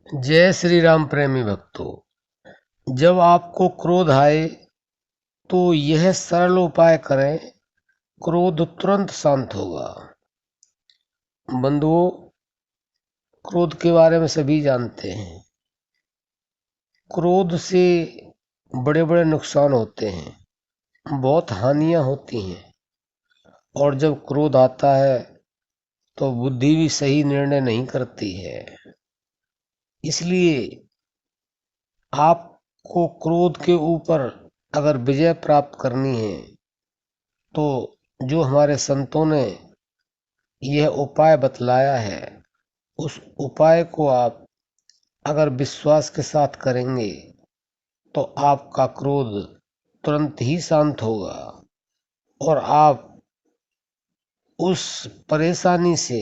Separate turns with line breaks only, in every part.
जय श्री राम प्रेमी भक्तों। जब आपको क्रोध आए तो यह सरल उपाय करें, क्रोध तुरंत शांत होगा। बंधुओं, क्रोध के बारे में सभी जानते हैं। क्रोध से बड़े बड़े नुकसान होते हैं, बहुत हानियां होती हैं। और जब क्रोध आता है तो बुद्धि भी सही निर्णय नहीं करती है। इसलिए आपको क्रोध के ऊपर अगर विजय प्राप्त करनी है तो जो हमारे संतों ने यह उपाय बतलाया है, उस उपाय को आप अगर विश्वास के साथ करेंगे तो आपका क्रोध तुरंत ही शांत होगा और आप उस परेशानी से,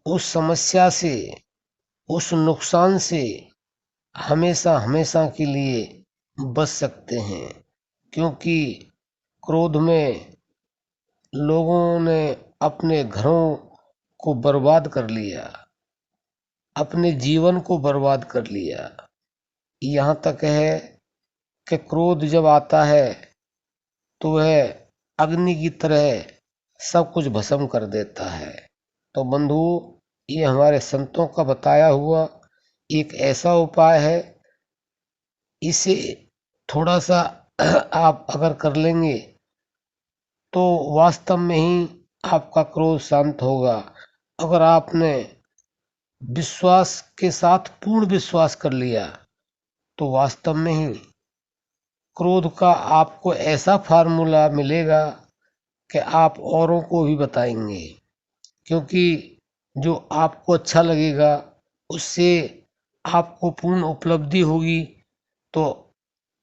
उस समस्या से, उस नुकसान से हमेशा हमेशा के लिए बच सकते हैं। क्योंकि क्रोध में लोगों ने अपने घरों को बर्बाद कर लिया, अपने जीवन को बर्बाद कर लिया। यहाँ तक है कि क्रोध जब आता है तो वह अग्नि की तरह सब कुछ भस्म कर देता है। तो बंधुओं, ये हमारे संतों का बताया हुआ एक ऐसा उपाय है, इसे थोड़ा सा आप अगर कर लेंगे तो वास्तव में ही आपका क्रोध शांत होगा। अगर आपने विश्वास के साथ पूर्ण विश्वास कर लिया तो वास्तव में ही क्रोध का आपको ऐसा फार्मूला मिलेगा कि आप औरों को भी बताएंगे। क्योंकि जो आपको अच्छा लगेगा उससे आपको पूर्ण उपलब्धि होगी, तो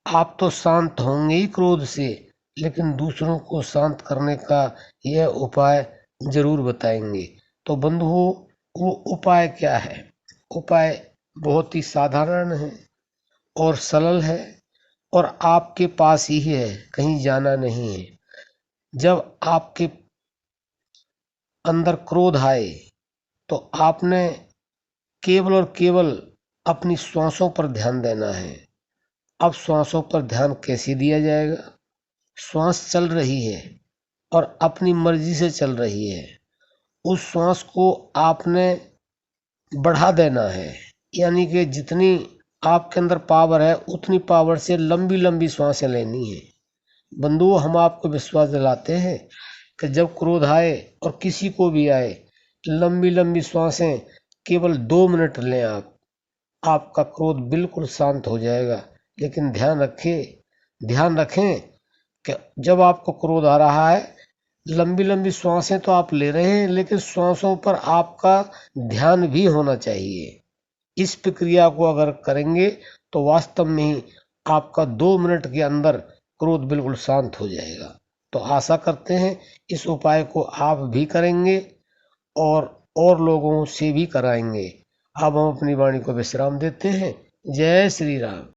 आप तो शांत होंगे ही क्रोध से, लेकिन दूसरों को शांत करने का यह उपाय जरूर बताएंगे। तो बंधुओं, वो उपाय क्या है? उपाय बहुत ही साधारण है और सरल है और आपके पास ही है, कहीं जाना नहीं है। जब आपके अंदर क्रोध आए तो आपने केवल और केवल अपनी श्वासों पर ध्यान देना है। अब श्वासों पर ध्यान कैसे दिया जाएगा? श्वास चल रही है और अपनी मर्जी से चल रही है। उस श्वास को आपने बढ़ा देना है, यानी कि जितनी आपके अंदर पावर है उतनी पावर से लंबी लंबी श्वासें लेनी है। बंधुओं, हम आपको विश्वास दिलाते हैं कि जब क्रोध आए और किसी को भी आए, लंबी लंबी श्वासें केवल 2 मिनट लें आप, आपका क्रोध बिल्कुल शांत हो जाएगा। लेकिन ध्यान रखें कि जब आपको क्रोध आ रहा है, लंबी लंबी श्वासें तो आप ले रहे हैं, लेकिन श्वासों पर आपका ध्यान भी होना चाहिए। इस प्रक्रिया को अगर करेंगे तो वास्तव में ही आपका 2 मिनट के अंदर क्रोध बिल्कुल शांत हो जाएगा। तो आशा करते हैं इस उपाय को आप भी करेंगे और लोगों से भी कराएंगे। अब हम अपनी वाणी को विश्राम देते हैं। जय श्री राम।